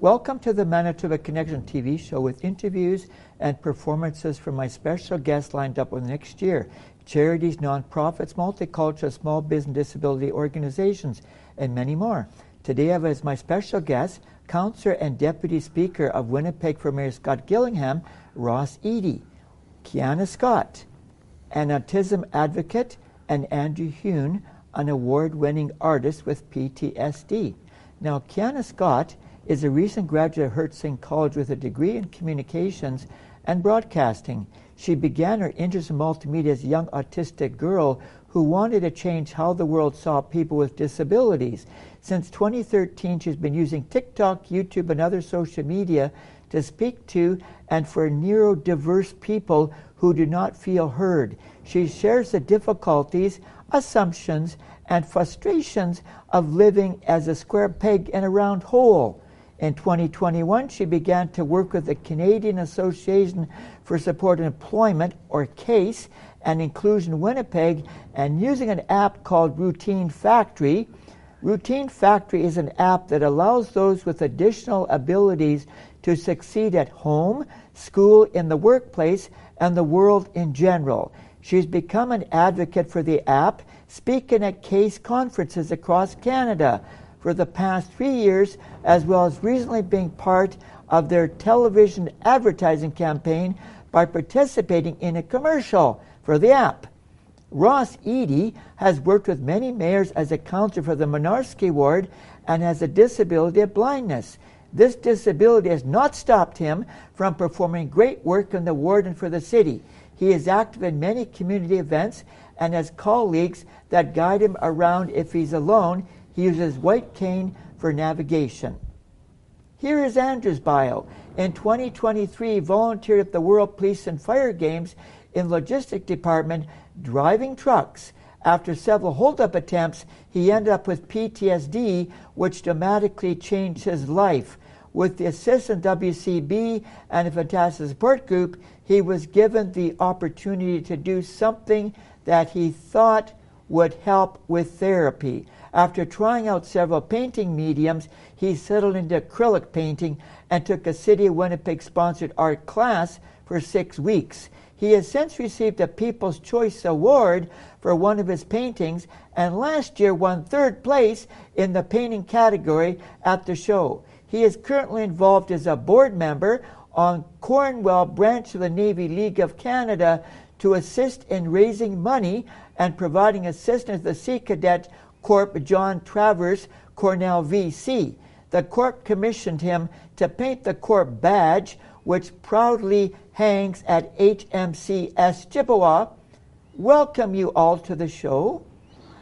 Welcome to the Manitoba Connection TV show with interviews and performances from my special guests lined up for next year. Charities, nonprofits, multicultural, small business disability organizations, and many more. Today I have as my special guest, Councillor and Deputy Speaker of Winnipeg for Mayor Scott Gillingham, Ross Eadie, Kiana Scott, an autism advocate, and Andrew Huyhn, an award-winning artist with PTSD. Now, Kiana Scott is a recent graduate of Hertzing College with a degree in communications and broadcasting. She began her interest in multimedia as a young autistic girl who wanted to change how the world saw people with disabilities. Since 2013, she's been using TikTok, YouTube, and other social media to speak to and for neurodiverse people who do not feel heard. She shares the difficulties, assumptions, and frustrations of living as a square peg in a round hole. In 2021, she began to work with the Canadian Association for Supported Employment, or CASE, and Inclusion Winnipeg, and using an app called Routine Factory. Routine Factory is an app that allows those with additional abilities to succeed at home, school, in the workplace, and the world in general. She's become an advocate for the app, speaking at CASE conferences across Canada for the past 3 years, as well as recently being part of their television advertising campaign by participating in a commercial for the app. Ross Eadie has worked with many mayors as a councillor for the Monarski ward and has a disability of blindness. This disability has not stopped him from performing great work in the ward and for the city. He is active in many community events and has colleagues that guide him around if he's alone. He uses white cane for navigation. Here is Andrew's bio. In 2023, volunteered at the World Police and Fire Games in Logistics Department, driving trucks. After several hold-up attempts, he ended up with PTSD, which dramatically changed his life. With the assistant WCB and a fantastic support group, he was given the opportunity to do something that he thought would help with therapy. After trying out several painting mediums, he settled into acrylic painting and took a City of Winnipeg-sponsored art class for 6 weeks. He has since received a People's Choice Award for one of his paintings, and last year won 3rd place in the painting category at the show. He is currently involved as a board member on Cornwall branch of the Navy League of Canada to assist in raising money and providing assistance to the Sea Cadet Corp John Travers Cornell VC. The Corp commissioned him to paint the Corp badge, which proudly hangs at HMCS Chippewa. Welcome you all to the show.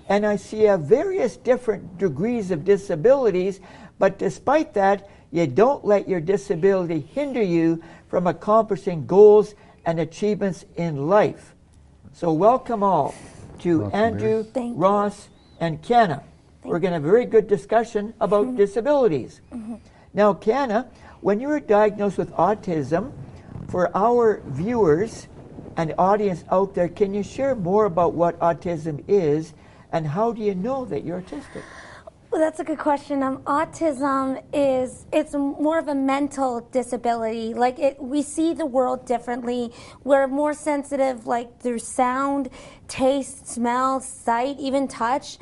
And I see various different degrees of disabilities, but despite that, you don't let your disability hinder you from accomplishing goals and achievements in life. So welcome all to Andrew, Ross, and Kiana. We're going to have a very good discussion about disabilities. Now, Kiana, when you were diagnosed with autism, for our viewers and audience out there, can you share more about what autism is and how do you know that you're autistic? Well, that's a good question. Autism it's more of a mental disability. We see the world differently. We're more sensitive, like through sound, taste, smell, sight, even touch.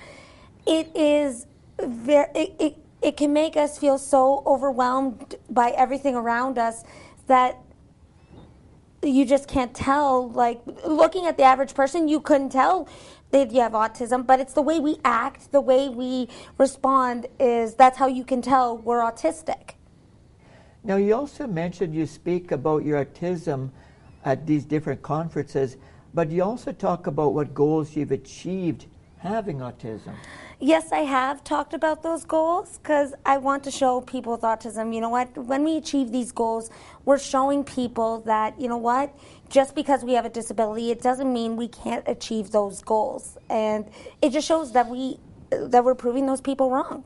It is it can make us feel so overwhelmed by everything around us that you just can't tell. Like, looking at the average person, you couldn't tell that you have autism, but it's the way we act, the way we respond, that's how you can tell we're autistic. Now, you also mentioned you speak about your autism at these different conferences, but you also talk about what goals you've achieved having autism. Yes, I have talked about those goals because I want to show people with autism, you know what, when we achieve these goals, we're showing people that, you know what, just because we have a disability, it doesn't mean we can't achieve those goals. And it just shows that we're proving those people wrong.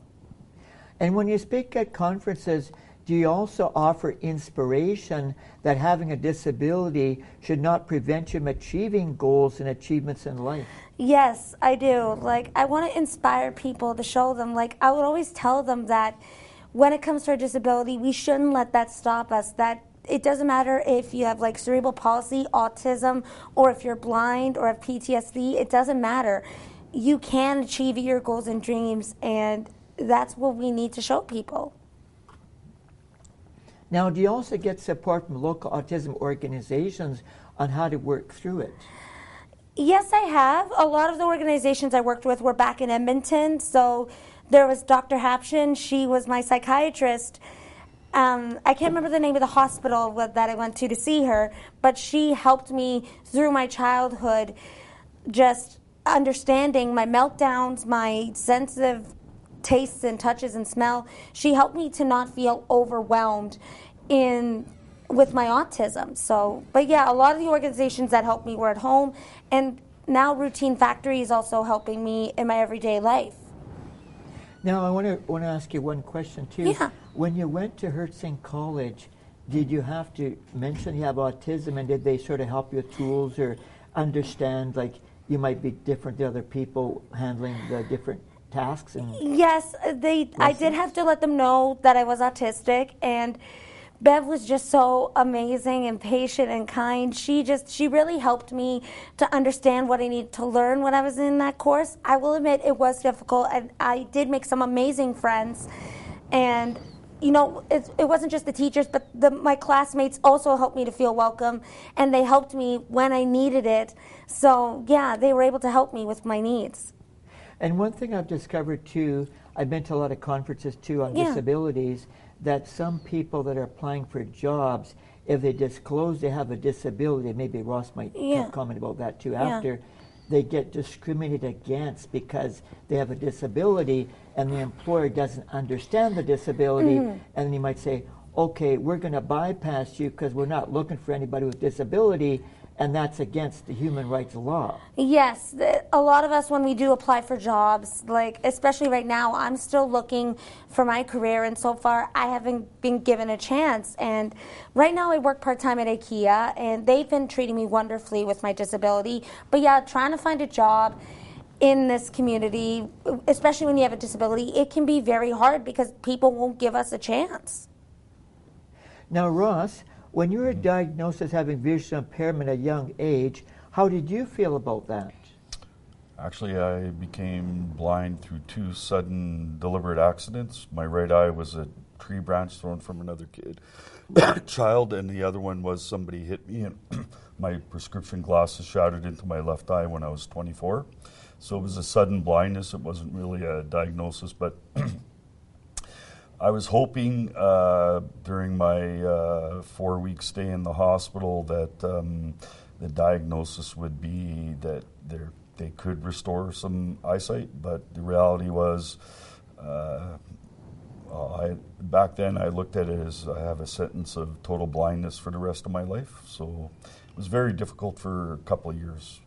And when you speak at conferences, do you also offer inspiration that having a disability should not prevent you from achieving goals and achievements in life? Yes, I do. I want to inspire people to show them. I would always tell them that when it comes to our disability, we shouldn't let that stop us. That it doesn't matter if you have like cerebral palsy, autism, or if you're blind or have PTSD, it doesn't matter. You can achieve your goals and dreams, and that's what we need to show people. Now, do you also get support from local autism organizations on how to work through it? Yes, I have. A lot of the organizations I worked with were back in Edmonton. So there was Dr. Hapshin. She was my psychiatrist. I can't remember the name of the hospital that I went to see her, but she helped me through my childhood, just understanding my meltdowns, my sensitive tastes and touches and smell. She helped me to not feel overwhelmed with my autism. So, but yeah, a lot of the organizations that helped me were at home, and now Routine Factory is also helping me in my everyday life. Now, I want to ask you one question too. Yeah. When you went to Hertzing College, did you have to mention you have autism, and did they sort of help you with tools or understand, like, you might be different than other people handling the different tasks? And yes, I did have to let them know that I was autistic, and Bev was just so amazing and patient and kind. She really helped me to understand what I needed to learn when I was in that course. I will admit it was difficult, and I did make some amazing friends. And you know, it wasn't just the teachers, but my classmates also helped me to feel welcome, and they helped me when I needed it. So yeah, they were able to help me with my needs. And one thing I've discovered too, I've been to a lot of conferences too on disabilities, that some people that are applying for jobs, if they disclose they have a disability, maybe Ross might comment about that too after, they get discriminated against because they have a disability and the employer doesn't understand the disability, and then you might say, okay, we're going to bypass you because we're not looking for anybody with disability, and that's against the human rights law. Yes, a lot of us, when we do apply for jobs, like especially right now, I'm still looking for my career, and so far I haven't been given a chance. And right now I work part-time at IKEA, and they've been treating me wonderfully with my disability. But yeah, trying to find a job in this community, especially when you have a disability, it can be very hard because people won't give us a chance. Now, Ross, when you were diagnosed as having visual impairment at a young age, how did you feel about that? Actually, I became blind through 2 sudden deliberate accidents. My right eye was a tree branch thrown from another child, and the other one was somebody hit me, and my prescription glasses shattered into my left eye when I was 24. So it was a sudden blindness. It wasn't really a diagnosis, but I was hoping during my 4-week stay in the hospital that the diagnosis would be that they could restore some eyesight, but the reality was back then I looked at it as I have a sentence of total blindness for the rest of my life. So it was very difficult for a couple of years,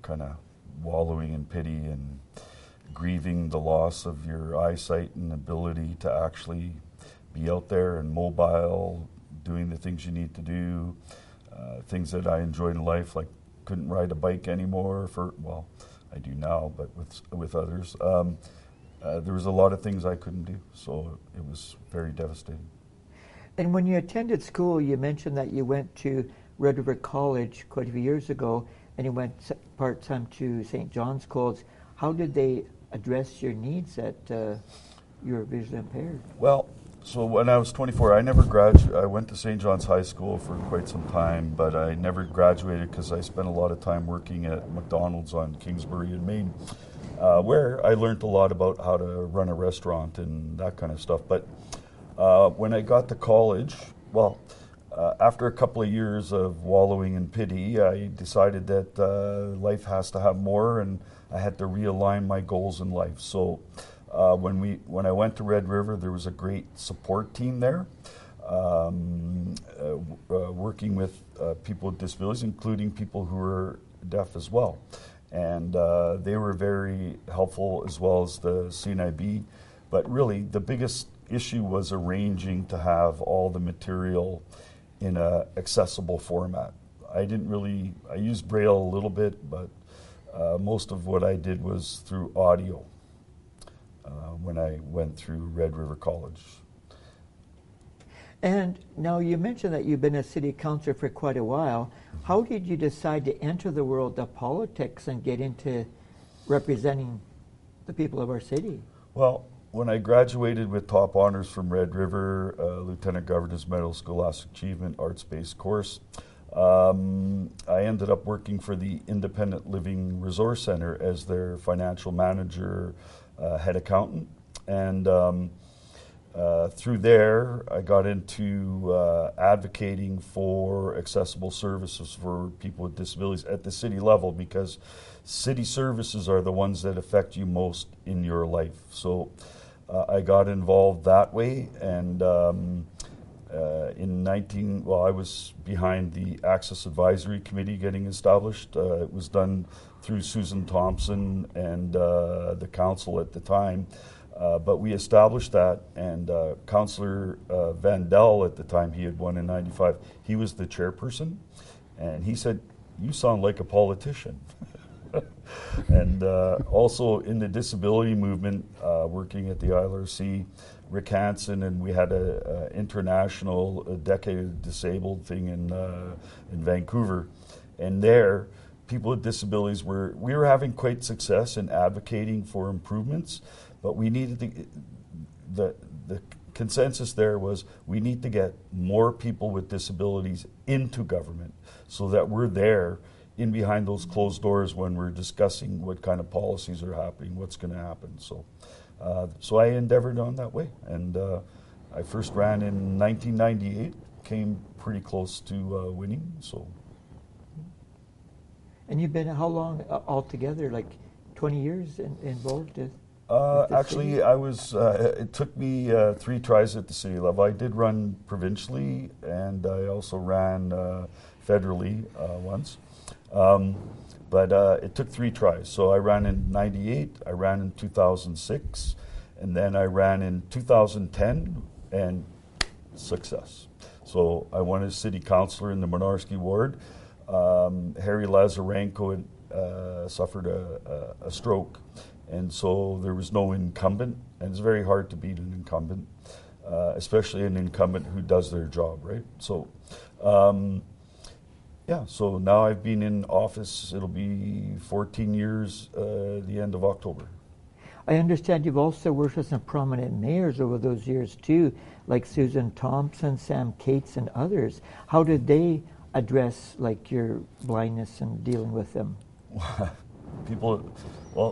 kind of wallowing in pity and grieving the loss of your eyesight and ability to actually be out there and mobile, doing the things you need to do, things that I enjoyed in life, like couldn't ride a bike anymore well, I do now, but with others. There was a lot of things I couldn't do, so it was very devastating. And when you attended school, you mentioned that you went to Red River College quite a few years ago, and you went part-time to St. John's College. How did they address your needs that you were visually impaired? Well, so when I was 24, I never graduated. I went to St. John's High School for quite some time, but I never graduated because I spent a lot of time working at McDonald's on Kingsbury in Maine, where I learned a lot about how to run a restaurant and that kind of stuff. But when I got to college, after a couple of years of wallowing in pity, I decided that life has to have more, and I had to realign my goals in life. So when I went to Red River, there was a great support team there, working with people with disabilities, including people who were deaf as well. And they were very helpful, as well as the CNIB. But really, the biggest issue was arranging to have all the material in a accessible format. I used Braille a little bit, but most of what I did was through audio. when I went through Red River College. And now you mentioned that you've been a city councillor for quite a while. How did you decide to enter the world of politics and get into representing the people of our city? Well, when I graduated with top honors from Red River, Lieutenant Governor's Medal Scholastic Achievement Arts-based course, I ended up working for the Independent Living Resource Center as their financial manager, head accountant. And through there, I got into advocating for accessible services for people with disabilities at the city level, because city services are the ones that affect you most in your life. So I got involved that way, and I was behind the Access Advisory Committee getting established. It was done through Susan Thompson and the council at the time. But we established that, and Councillor Vandell at the time, he had won in '95, he was the chairperson, and he said, "You sound like a politician." And also in the disability movement, working at the ILRC, Rick Hansen, and we had a international Decade of Disabled thing in Vancouver, and there, people with disabilities we were having quite success in advocating for improvements. But we needed the consensus there was we need to get more people with disabilities into government so that we're there in behind those closed doors when we're discussing what kind of policies are happening, what's going to happen. So I endeavored on that way. And I first ran in 1998, came pretty close to winning. So. And you've been how long altogether, like 20 years involved? Actually, I was. It took me 3 tries at the city level. I did run provincially, and I also ran federally once. But it took 3 tries. So I ran in '98, I ran in 2006, and then I ran in 2010, and success. So I won as city councillor in the Monarski ward. Harry Lazarenko had suffered a stroke. And so there was no incumbent, and it's very hard to beat an incumbent, especially an incumbent who does their job, right? So, so now I've been in office, it'll be 14 years the end of October. I understand you've also worked with some prominent mayors over those years too, like Susan Thompson, Sam Cates, and others. How did they address like your blindness and dealing with them?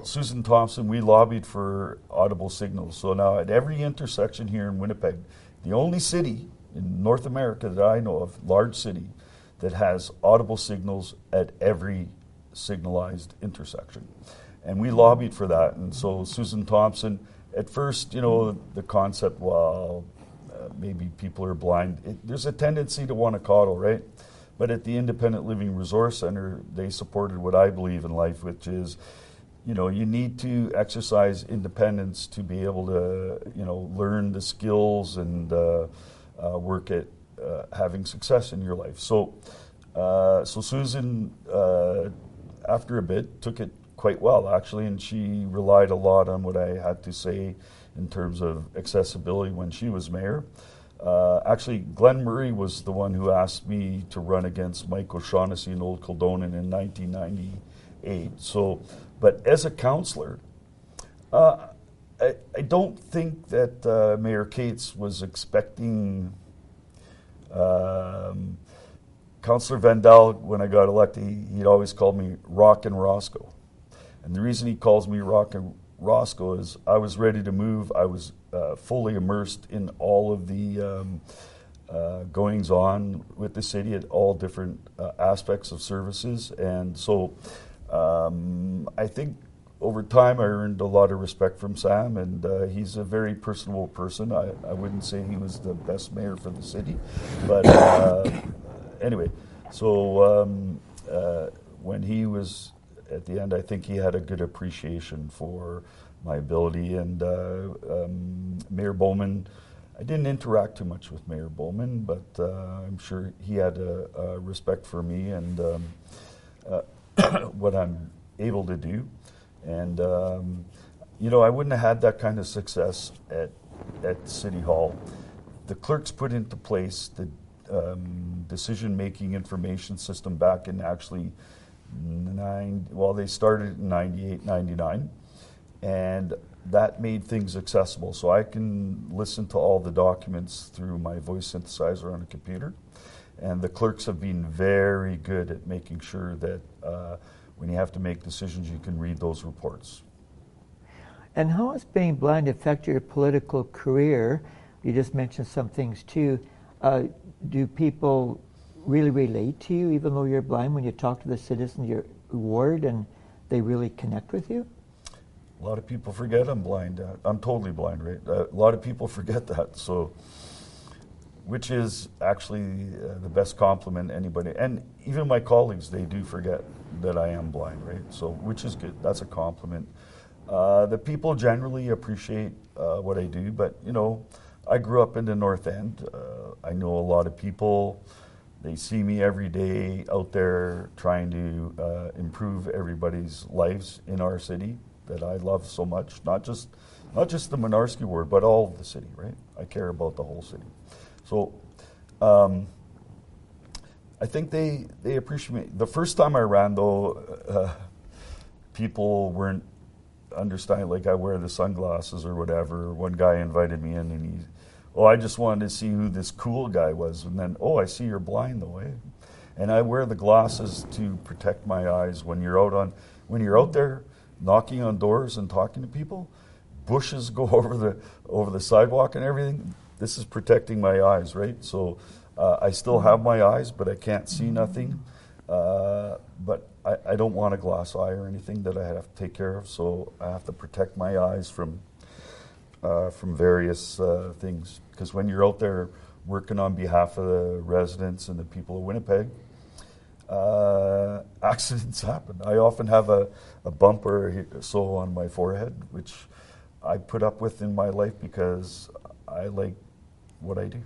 Susan Thompson, we lobbied for audible signals. So now at every intersection here in Winnipeg, the only city in North America that I know of, large city, that has audible signals at every signalized intersection. And we lobbied for that. And so Susan Thompson, at first, the concept, maybe people are blind. There's a tendency to want to coddle, right? But at the Independent Living Resource Center, they supported what I believe in life, which is, you need to exercise independence to be able to, learn the skills and work at having success in your life. So Susan, after a bit, took it quite well, actually, and she relied a lot on what I had to say in terms of accessibility when she was mayor. Actually, Glenn Murray was the one who asked me to run against Mike O'Shaughnessy in Old Kildonan in 1998. So, but as a councillor, I don't think that Mayor Cates was expecting Councillor Vandell. When I got elected, he'd always called me Rock and Roscoe. And the reason he calls me Rock and Roscoe is I was ready to move. I was fully immersed in all of the goings on with the city at all different aspects of services. And so I think over time I earned a lot of respect from Sam, and he's a very personable person. I wouldn't say he was the best mayor for the city, but anyway, so when he was at the end, I think he had a good appreciation for my ability. And Mayor Bowman, I didn't interact too much with Mayor Bowman, but I'm sure he had a respect for me and what I'm able to do. And you know, I wouldn't have had that kind of success at City Hall. The clerks put into place the decision-making information system back in actually they started in 98, 99, and that made things accessible. So I can listen to all the documents through my voice synthesizer on a computer, and the clerks have been very good at making sure that when you have to make decisions, you can read those reports. And how has being blind affected your political career? You just mentioned some things too. Do people really relate to you even though you're blind when you talk to the citizens of your ward and they really connect with you? A lot of people forget I'm blind. I'm totally blind, right? A lot of people forget that, so which is actually the best compliment anybody, and even my colleagues, they do forget that I am blind, right? So which is good. That's a compliment. The people generally appreciate what I do, but you know, I grew up in the North End. I know a lot of people. They see me every day out there trying to improve everybody's lives in our city that I love so much. Not just the Mynarski ward, but all of the city, right? I care about the whole city. So I think they appreciate me. The first time I ran, though, people weren't understanding, like I wear the sunglasses or whatever. One guy invited me in and I just wanted to see who this cool guy was. And then, I see you're blind though, eh? And I wear the glasses to protect my eyes when you're out there knocking on doors and talking to people. Bushes go over the sidewalk and everything. This is protecting my eyes, right? So I still have my eyes, but I can't see nothing. But I don't want a glass eye or anything that I have to take care of, so I have to protect my eyes from various things. Because when you're out there working on behalf of the residents and the people of Winnipeg, accidents happen. I often have a bump or so on my forehead, which I put up with in my life because I like what I do.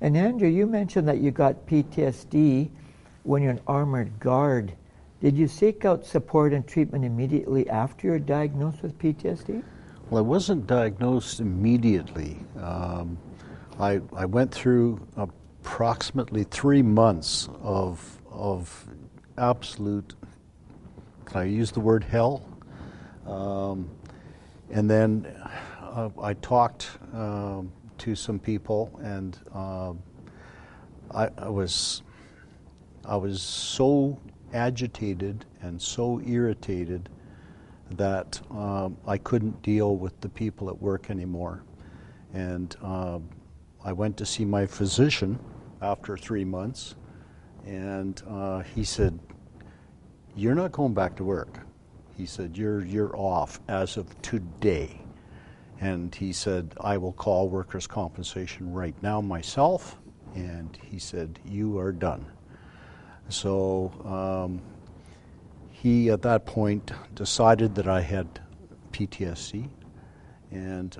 And Andrew, you mentioned that you got PTSD when you're an armored guard. Did you seek out support and treatment immediately after you were diagnosed with PTSD? Well, I wasn't diagnosed immediately. I went through approximately 3 months of absolute, can I use the word hell? And then I talked to some people, and I was so agitated and so irritated that I couldn't deal with the people at work anymore. And I went to see my physician after 3 months, and he said, "You're not going back to work." He said, you're off as of today. And he said, "I will call workers' compensation right now myself." And he said, "You are done." So he, at that point, decided that I had PTSD. And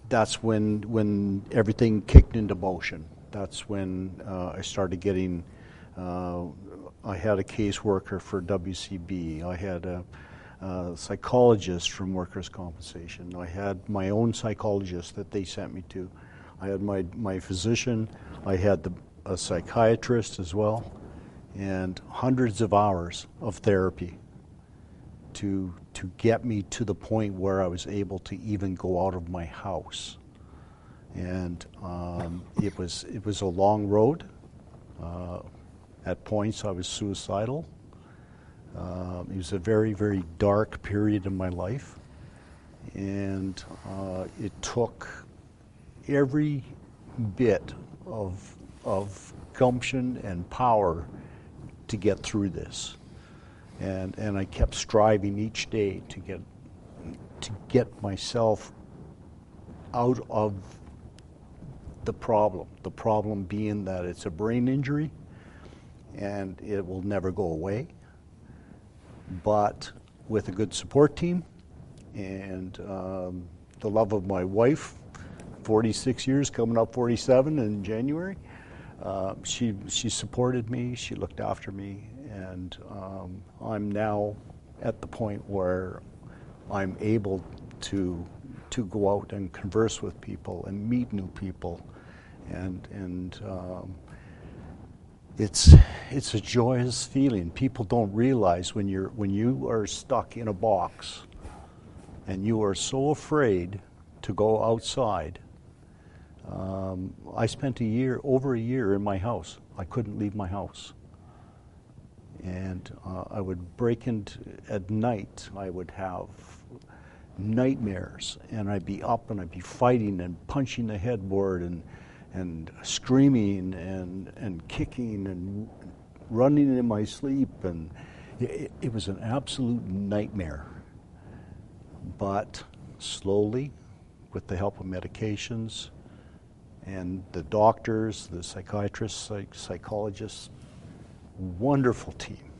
that's when everything kicked into motion. That's when I started getting, I had a caseworker for WCB. I had a psychologist from workers' compensation. I had my own psychologist that they sent me to. I had my physician. I had a psychiatrist as well, and hundreds of hours of therapy to get me to the point where I was able to even go out of my house. And it was a long road. At points I was suicidal. It was a very, very dark period in my life, and it took every bit of gumption and power to get through this. And I kept striving each day to get myself out of the problem being that it's a brain injury and it will never go away. But with a good support team and the love of my wife, 46 years, coming up 47 in January, she supported me, she looked after me, and I'm now at the point where I'm able to go out and converse with people and meet new people, and it's a joyous feeling. People don't realize when you are stuck in a box and you are so afraid to go outside. I spent over a year in my house. I couldn't leave my house. And I would break into, at night, I would have nightmares, and I'd be up and I'd be fighting and punching the headboard and screaming and kicking and running in my sleep, and it was an absolute nightmare. But slowly, with the help of medications and the doctors, the psychiatrists, psychologists, wonderful team,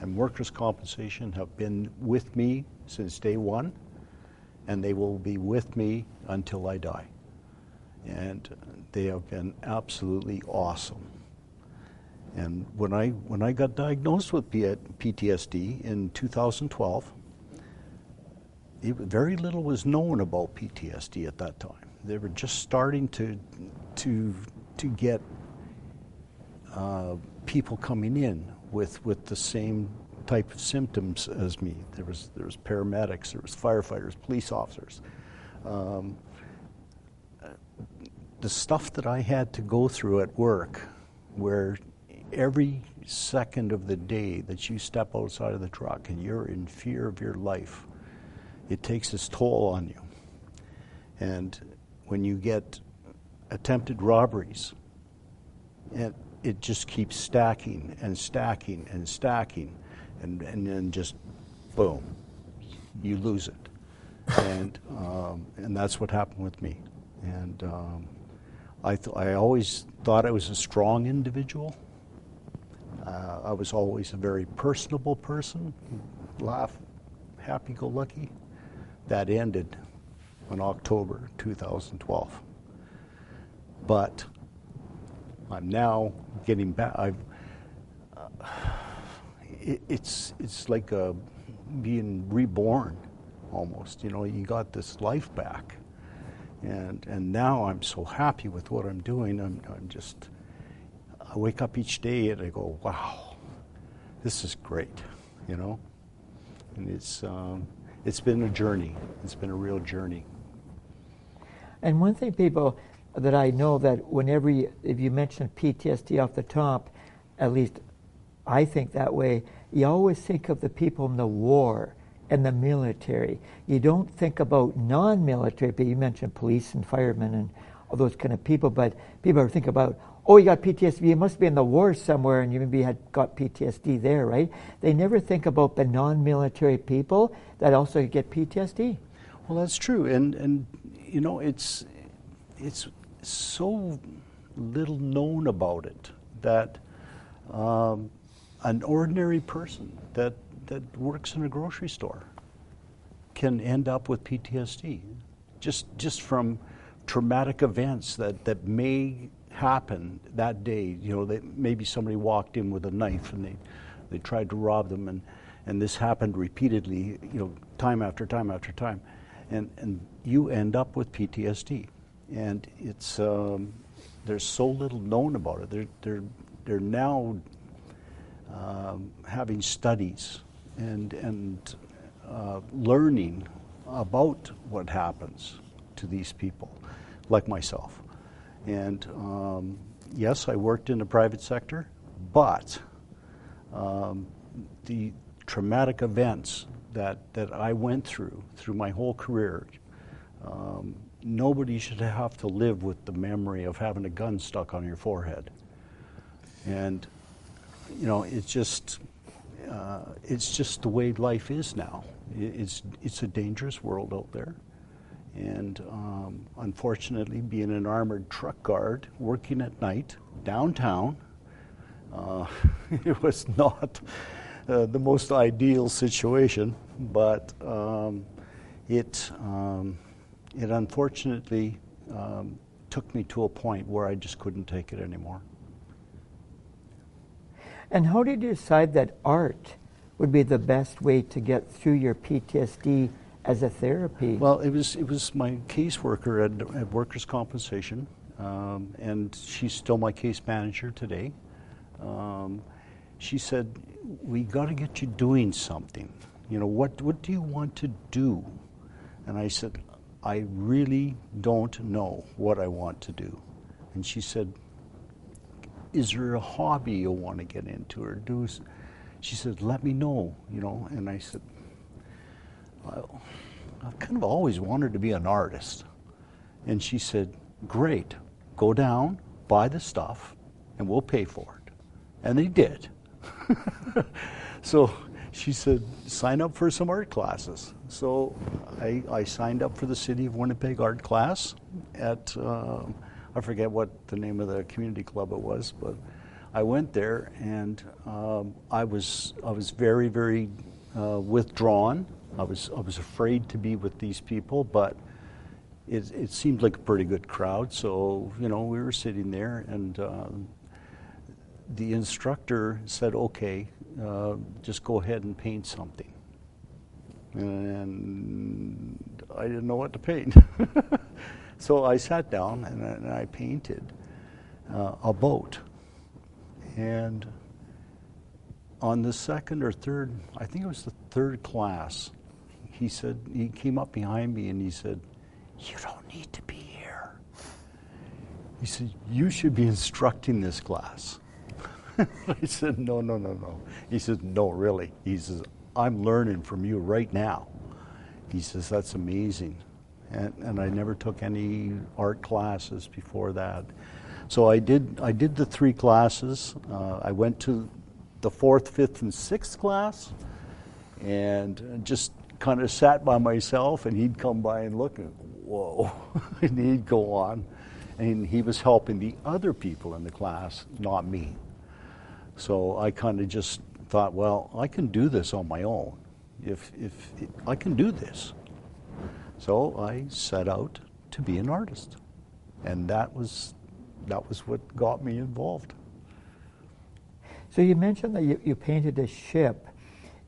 and workers' compensation have been with me since day one, and they will be with me until I die. And they have been absolutely awesome. And when I got diagnosed with PTSD in 2012, very little was known about PTSD at that time. They were just starting to get people coming in with the same type of symptoms as me. There was paramedics, there was firefighters, police officers. The stuff that I had to go through at work, where every second of the day that you step outside of the truck and you're in fear of your life, it takes its toll on you. And when you get attempted robberies, and it just keeps stacking and stacking and stacking, and then just boom, you lose it. And that's what happened with me. And I always thought I was a strong individual. I was always a very personable person, laugh, happy-go-lucky. That ended in October 2012. But I'm now getting back. It's like being reborn, almost. You know, you got this life back, and now I'm so happy with what I'm doing. I wake up each day and I go, wow, this is great, you know. And it's been a journey. It's been a real journey. And one thing, people, that I know that if you mention PTSD off the top, at least I think that way, you always think of the people in the war and the military. You don't think about non-military people. You mentioned police and firemen and all those kind of people, but people think about, oh, you got PTSD, you must be in the war somewhere and you maybe had got PTSD there, right? They never think about the non-military people that also get PTSD. Well, that's true, and you know, it's so little known about it that an ordinary person that works in a grocery store can end up with PTSD just from traumatic events that may happen that day. You know, maybe somebody walked in with a knife and they tried to rob them, and this happened repeatedly, you know, time after time after time, and you end up with PTSD. And it's there's so little known about it. They're now having studies and learning about what happens to these people, like myself. And yes, I worked in the private sector, but the traumatic events that I went through my whole career, nobody should have to live with the memory of having a gun stuck on your forehead. And you know, it's just the way life is now. It's a dangerous world out there, and unfortunately, being an armored truck guard working at night downtown, it was not the most ideal situation. But it unfortunately took me to a point where I just couldn't take it anymore. And how did you decide that art would be the best way to get through your PTSD as a therapy? Well, it was my caseworker at Workers' Compensation, and she's still my case manager today. She said, we got to get you doing something. You know, what do you want to do? And I said, I really don't know what I want to do. And she said, is there a hobby you want to get into or do? She said, let me know, you know. And I said, I've kind of always wanted to be an artist. And she said, great, go down, buy the stuff, and we'll pay for it. And they did. So she said, sign up for some art classes. So I signed up for the City of Winnipeg art class at, I forget what the name of the community club it was, but I went there, and I was very, very withdrawn. I was afraid to be with these people, but it seemed like a pretty good crowd. So, you know, we were sitting there, and the instructor said, okay, just go ahead and paint something. And I didn't know what to paint. So I sat down and I painted a boat. And on the second or third, I think it was the third class, he came up behind me and he said, you don't need to be here. He said, you should be instructing this class. I said, no. He said, no, really. He says, I'm learning from you right now. He says, that's amazing. And I never took any art classes before that. So I did the 3 classes. I went to the 4th, 5th, and 6th class, and just kind of sat by myself, and he'd come by and look, and whoa, and he'd go on. And he was helping the other people in the class, not me. So I kind of just thought, well, I can do this on my own. If I can do this. So I set out to be an artist. And that was what got me involved. So you mentioned that you painted a ship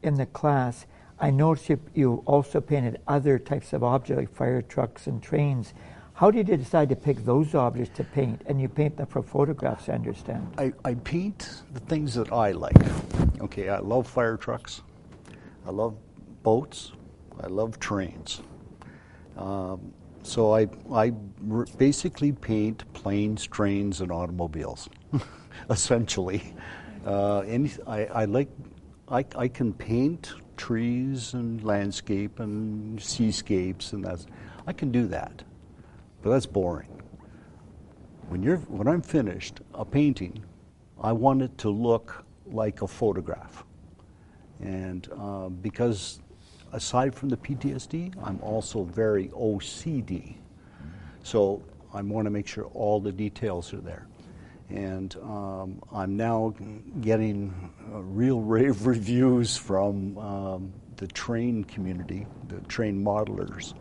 in the class. I noticed you also painted other types of objects like fire trucks and trains. How did you decide to pick those objects to paint? And you paint them for photographs, I understand. I paint the things that I like. Okay, I love fire trucks. I love boats. I love trains. So I basically paint planes, trains, and automobiles, essentially. I can paint trees and landscape and seascapes, and I can do that, but that's boring. When I'm finished a painting, I want it to look like a photograph, and because aside from the PTSD, I'm also very OCD. So I want to make sure all the details are there. And I'm now getting real rave reviews from the train community, the train modelers.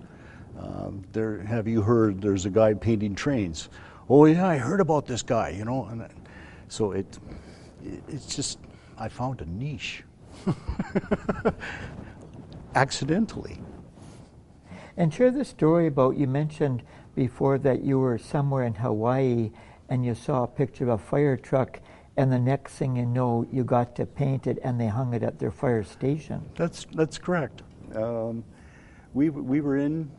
Have you heard there's a guy painting trains? Oh yeah, I heard about this guy, you know. And so it's just, I found a niche. Accidentally. And share the story about, you mentioned before that you were somewhere in Hawaii and you saw a picture of a fire truck, and the next thing you know, you got to paint it and they hung it at their fire station. That's correct. We were in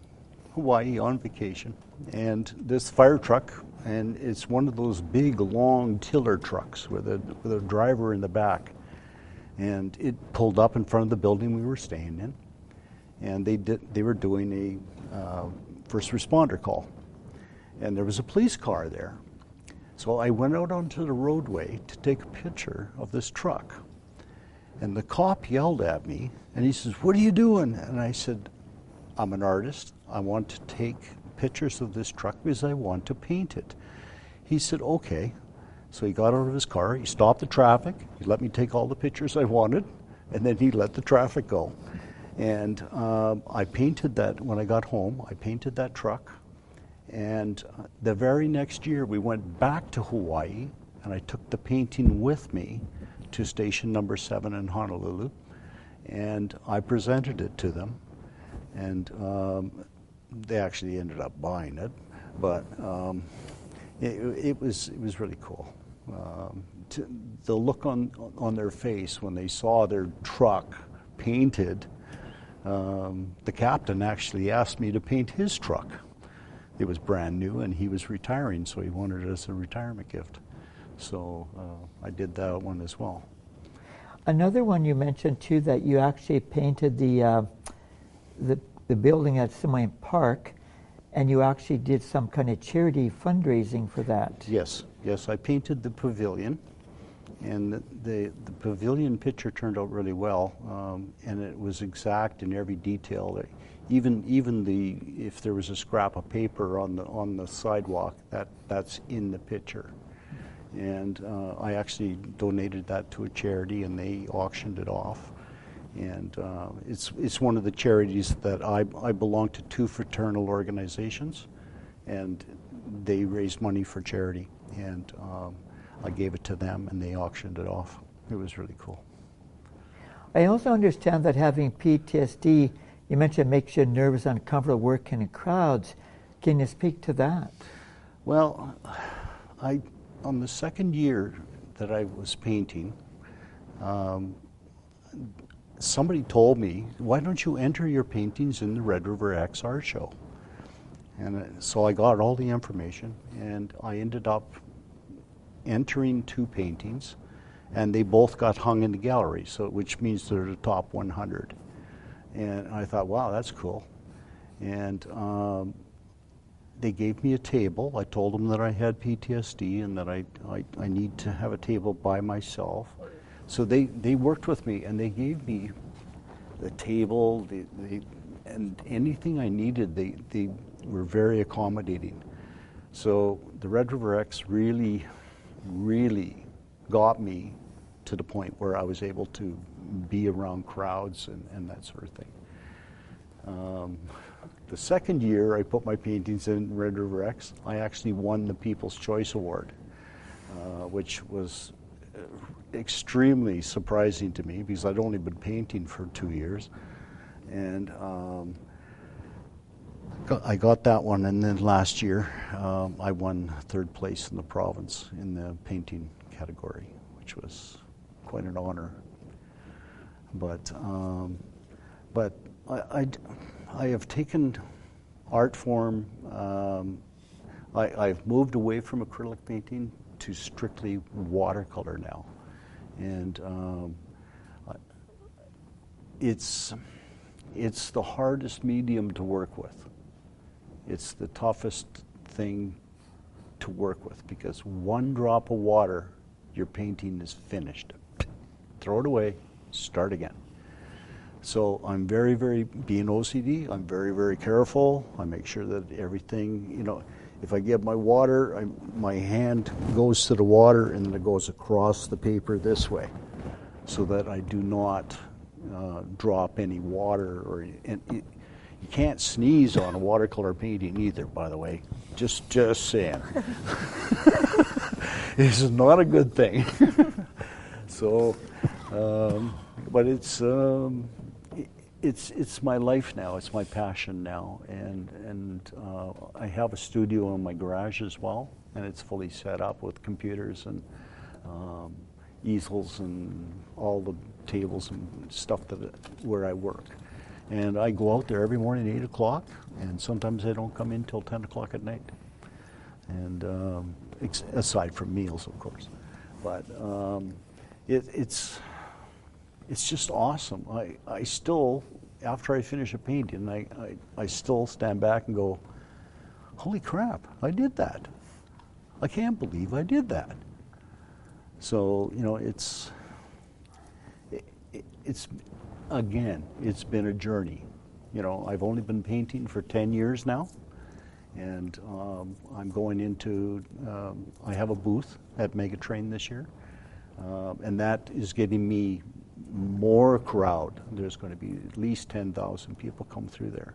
Hawaii on vacation, and this fire truck, and it's one of those big long tiller trucks with a driver in the back, and it pulled up in front of the building we were staying in. And they were doing a first responder call, and there was a police car there. So I went out onto the roadway to take a picture of this truck, and the cop yelled at me, and he says, "What are you doing?" And I said, "I'm an artist. I want to take pictures of this truck because I want to paint it." He said, "Okay." So he got out of his car, he stopped the traffic, he let me take all the pictures I wanted, and then he let the traffic go. And I painted that, when I got home, I painted that truck. And the very next year we went back to Hawaii, and I took the painting with me to station number 7 in Honolulu, and I presented it to them. And they actually ended up buying it, but it was really cool. The look on their face when they saw their truck painted. The captain actually asked me to paint his truck. It was brand new, and he was retiring, so he wanted it as a retirement gift. So I did that one as well. Another one you mentioned too, that you actually painted the building at Simoy Park, and you actually did some kind of charity fundraising for that. Yes, I painted the pavilion, and the pavilion picture turned out really well, and it was exact in every detail. Even if there was a scrap of paper on the sidewalk, that's in the picture. And I actually donated that to a charity, and they auctioned it off. And it's one of the charities that I belong to, two fraternal organizations, and they raised money for charity. And I gave it to them, and they auctioned it off. It was really cool. I also understand that having PTSD, you mentioned, makes you nervous, uncomfortable working in crowds. Can you speak to that? Well, on the second year that I was painting, somebody told me, why don't you enter your paintings in the Red River X Art Show? And so I got all the information, and I ended up entering 2 paintings, and they both got hung in the gallery, so which means they're the top 100. And I thought, wow, that's cool. And they gave me a table. I told them that I had PTSD and that I need to have a table by myself. So they worked with me, and they gave me the table, and anything I needed. They were very accommodating. So the Red River X really got me to the point where I was able to be around crowds and that sort of thing. The second year I put my paintings in Red River X, I actually won the People's Choice Award, which was extremely surprising to me because I'd only been painting for 2 years. And I got that one, and then last year I won 3rd place in the province in the painting category, which was quite an honor. But I have taken art form. I've moved away from acrylic painting to strictly watercolor now, and it's the hardest medium to work with. It's the toughest thing to work with because one drop of water, your painting is finished. Throw it away, start again. So I'm very, being OCD, I'm very, very careful. I make sure that everything, if I get my water, my hand goes to the water and then it goes across the paper this way so that I do not drop any water. You can't sneeze on a watercolor painting either, by the way. Just saying. It's not a good thing. So, but it's my life now. It's my passion now, and I have a studio in my garage as well, and it's fully set up with computers and easels and all the tables and stuff where I work. And I go out there every morning at 8 o'clock, and sometimes I don't come in till 10 o'clock at night. And aside from meals, of course. But it's just awesome. I still, after I finish a painting, I still stand back and go, holy crap, I did that. I can't believe I did that. So, it's been a journey. I've only been painting for 10 years now, and I'm going into, I have a booth at Megatrain this year, and that is getting me more crowd. There's going to be at least 10,000 people come through there,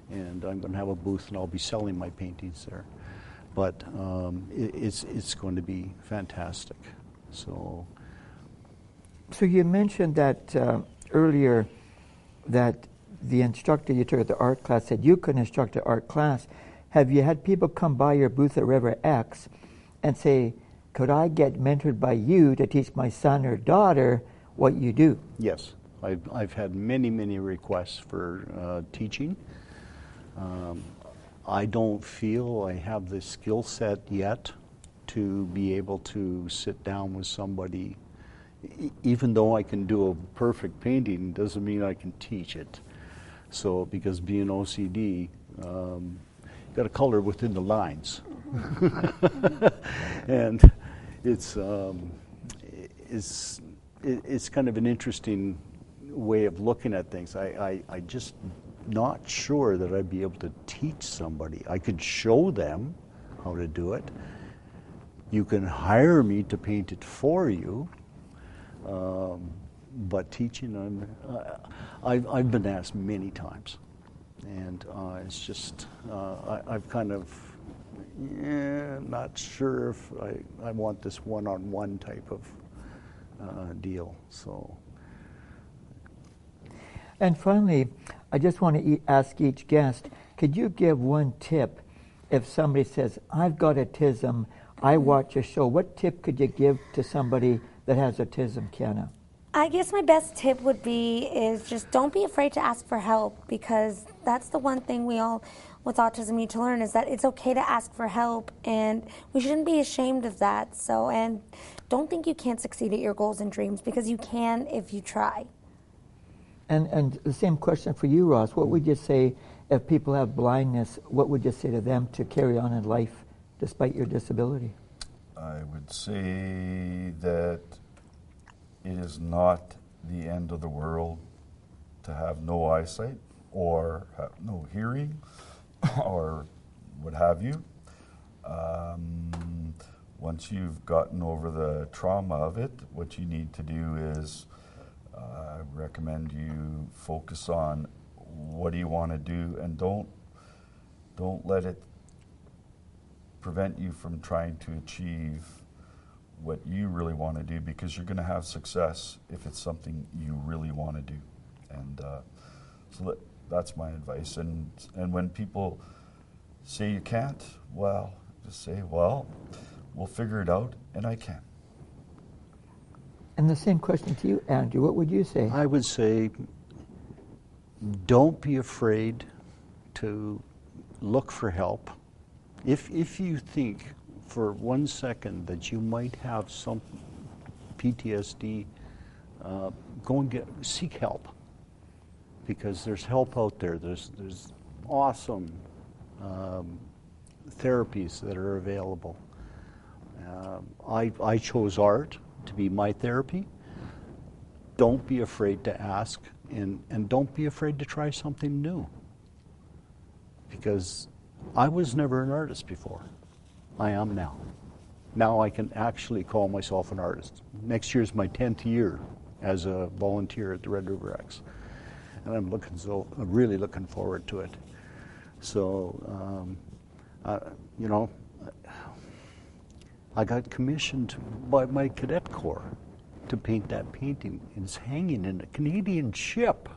and I'm going to have a booth, and I'll be selling my paintings there. But it's going to be fantastic. So you mentioned that earlier, that the instructor you took at the art class said you could instruct an art class. Have you had people come by your booth at River X and say, could I get mentored by you to teach my son or daughter what you do? Yes, I've had many requests for teaching. I don't feel I have the skill set yet to be able to sit down with somebody. Even though I can do a perfect painting, doesn't mean I can teach it. So, because being OCD, got to color within the lines. And it's kind of an interesting way of looking at things. I just not sure that I'd be able to teach somebody. I could show them how to do it. You can hire me to paint it for you, but teaching, I've been asked many times, and it's just I've kind of not sure if I want this one-on-one type of deal. So. And finally, I just want to ask each guest, could you give one tip if somebody says, I've got autism, I watch a show, what tip could you give to somebody that has autism, Kiana? I guess my best tip would be is just don't be afraid to ask for help, because that's the one thing we all with autism need to learn, is that it's okay to ask for help, and we shouldn't be ashamed of that. So, and don't think you can't succeed at your goals and dreams, because you can if you try. And the same question for you, Ross. What would you say if people have blindness? What would you say to them to carry on in life despite your disability? I would say that it is not the end of the world to have no eyesight or have no hearing or what have you. Once you've gotten over the trauma of it, what you need to do is I recommend you focus on what do you want to do, and don't let it prevent you from trying to achieve what you really want to do, because you're going to have success if it's something you really want to do. And so that's my advice. And when people say you can't, well, just say, well, we'll figure it out, and I can. And the same question to you, Andrew. What would you say? I would say, don't be afraid to look for help. If you think for 1 second that you might have some PTSD, go and seek help, because there's help out there. There's awesome therapies that are available. I chose art to be my therapy. Don't be afraid to ask, and don't be afraid to try something new, because I was never an artist before. I am now. Now I can actually call myself an artist. Next year is my 10th year as a volunteer at the Red River X, and I'm really looking forward to it. So, you know, I got commissioned by my cadet corps to paint that painting. It's hanging in a Canadian ship,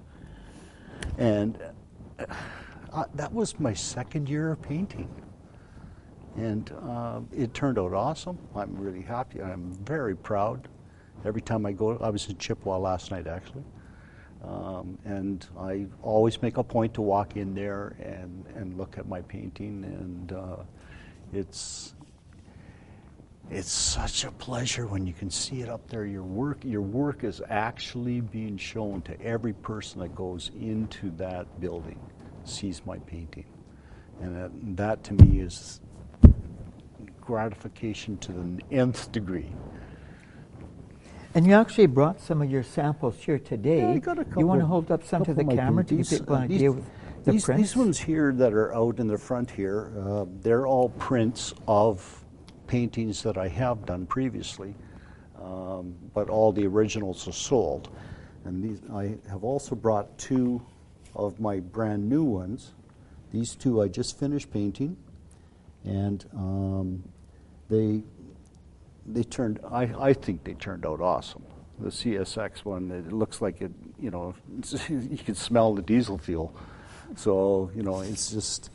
and that was my 2nd year of painting, and it turned out awesome. I'm really happy. I'm very proud. Every time I go, I was in Chippewa last night actually, and I always make a point to walk in there and look at my painting, and it's such a pleasure when you can see it up there. Your work is actually being shown to every person that goes into that building, sees my painting. And that to me is gratification to the nth degree. And you actually brought some of your samples here today. Yeah, I got a couple. You want to hold up some to the camera to give people an idea of the prints? These ones here that are out in the front here, they're all prints of paintings that I have done previously, but all the originals are sold. And these, I have also brought 2 of my brand new ones. These 2 I just finished painting, and they turned, I think they turned out awesome. The CSX one, it looks like you know, you could smell the diesel fuel. So, you know, it's just,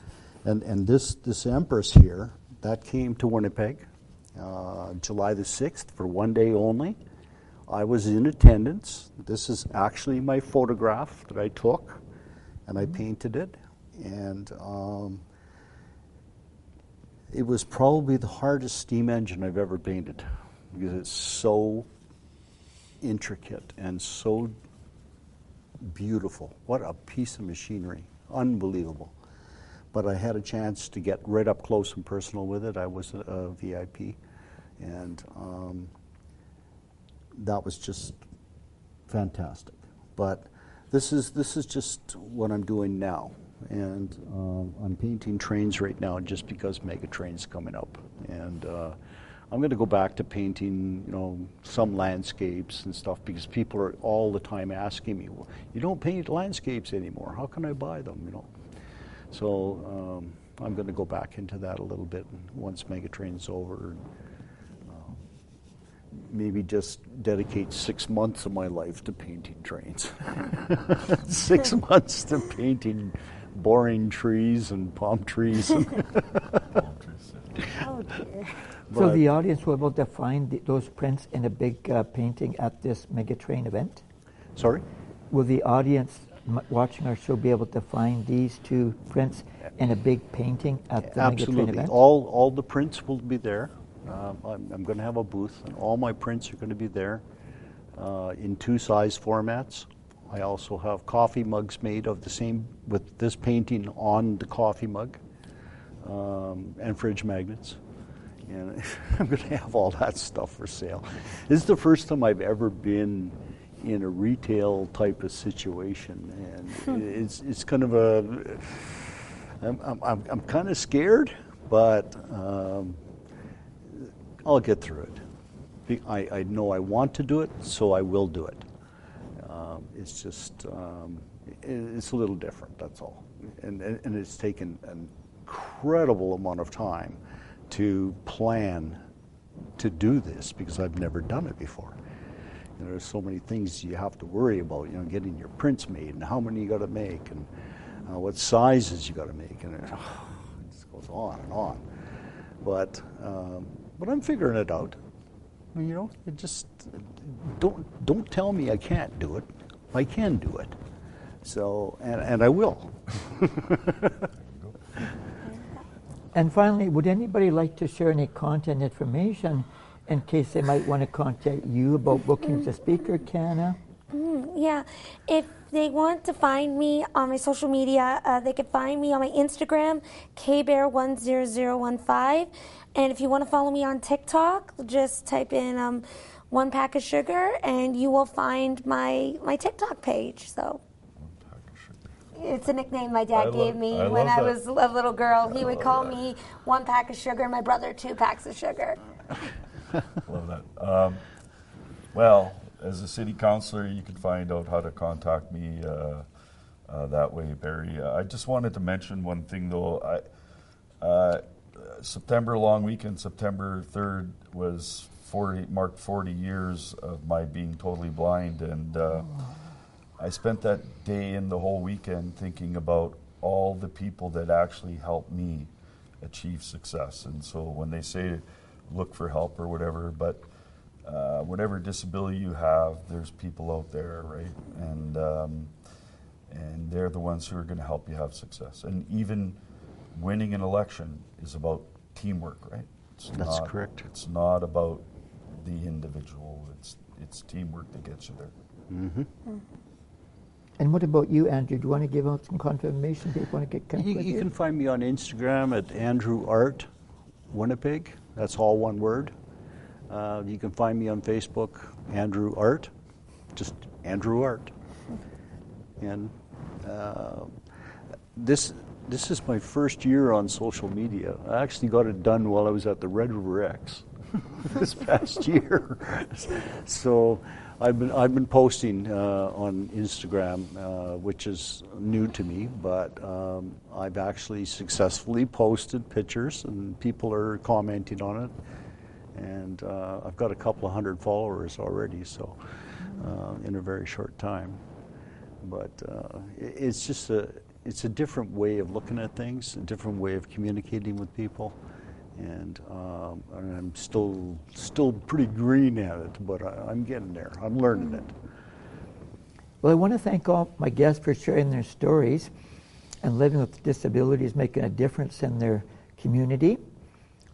and this Empress here, that came to Winnipeg July the 6th for one day only. I was in attendance. This is actually my photograph that I took, and I painted it. And it was probably the hardest steam engine I've ever painted, because it's so intricate and so beautiful. What a piece of machinery. Unbelievable. But I had a chance to get right up close and personal with it. I was a VIP, and that was just fantastic. But this is just what I'm doing now, and I'm painting trains right now just because Mega Train's coming up, and I'm going to go back to painting, you know, some landscapes and stuff, because people are all the time asking me, well, you don't paint landscapes anymore. How can I buy them? You know. So I'm going to go back into that a little bit once Mega Train's over. Maybe just dedicate 6 months of my life to painting trains. 6 months to painting boring trees and palm trees. Oh dear. So the audience will be able to find those prints in a big painting at this Megatrain event? Sorry? Will the audience watching our show be able to find these two prints in a big painting at the Megatrain event? All the prints will be there. I'm going to have a booth, and all my prints are going to be there in 2 size formats. I also have coffee mugs made of the same, with this painting on the coffee mug, and fridge magnets. And I'm going to have all that stuff for sale. This is the first time I've ever been in a retail type of situation, and it's kind of a. I'm kind of scared, but I'll get through it. I know I want to do it, so I will do it. It's just it's a little different. That's all, and it's taken an incredible amount of time to plan to do this, because I've never done it before. You know, there's so many things you have to worry about, you know, getting your prints made and how many you got to make, and what sizes you got to make, and it just goes on and on. But I'm figuring it out. You know, it just don't tell me I can't do it. I can do it. So and I will. And finally, would anybody like to share any content information in case they might want to contact you about booking as a speaker, Kiana? Yeah, if they want to find me on my social media, they can find me on my Instagram, kbear10015. And if you want to follow me on TikTok, just type in 1 pack of sugar, and you will find my TikTok page. So. It's a nickname my dad gave me when I was a little girl. He would call me 1 pack of sugar, and my brother 2 packs of sugar. Love that. Well, as a city councillor, you can find out how to contact me that way, Barry. I just wanted to mention one thing, though. September long weekend, September 3rd, marked 40 years of my being totally blind, and I spent that day and the whole weekend thinking about all the people that actually helped me achieve success. And so when they say look for help or whatever, but whatever disability you have, there's people out there, right? And they're the ones who are going to help you have success. And even winning an election is about teamwork, right? That's correct. It's not about the individual. It's teamwork that gets you there. Mm-hmm. And what about you, Andrew? Do you want to give out some confirmation? Do you want to get connected with you? You can find me on Instagram at Andrew Art Winnipeg. That's all one word. You can find me on Facebook, Andrew Art, just Andrew Art. And this is my first year on social media. I actually got it done while I was at the Red River X this past year. So I've been posting on Instagram, which is new to me, but I've actually successfully posted pictures, and people are commenting on it. And I've got a couple of hundred followers already, so in a very short time. But it's just it's a different way of looking at things, a different way of communicating with people, and I'm still pretty green at it, but I'm getting there. I'm learning it. Well, I want to thank all my guests for sharing their stories and living with disabilities, making a difference in their community.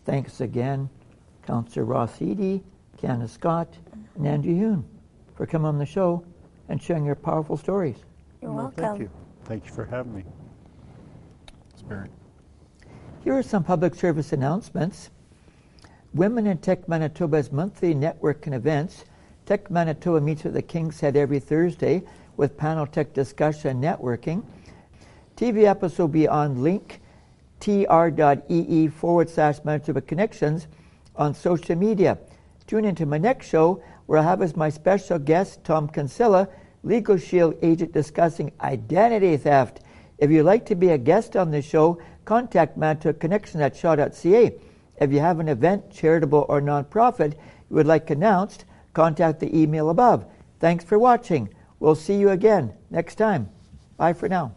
Thanks again, Councillor Ross Eadie, Kiana Scott, and Andrew Huyhn for coming on the show and sharing your powerful stories. You're welcome. Thank you. Thank you for having me. Spirit. Here are some public service announcements. Women in Tech Manitoba's monthly networking events. Tech Manitoba meets at the King's Head every Thursday with panel tech discussion and networking. TV episodes will be on link tr.ee/Manitoba Connections on social media. Tune into my next show where I have as my special guest Tom Kinsella, Legal Shield agent, discussing identity theft. If you'd like to be a guest on the show, contact Manitoba Connections@shaw.ca. If you have an event, charitable or nonprofit you would like announced, contact the email above. Thanks for watching. We'll see you again next time. Bye for now.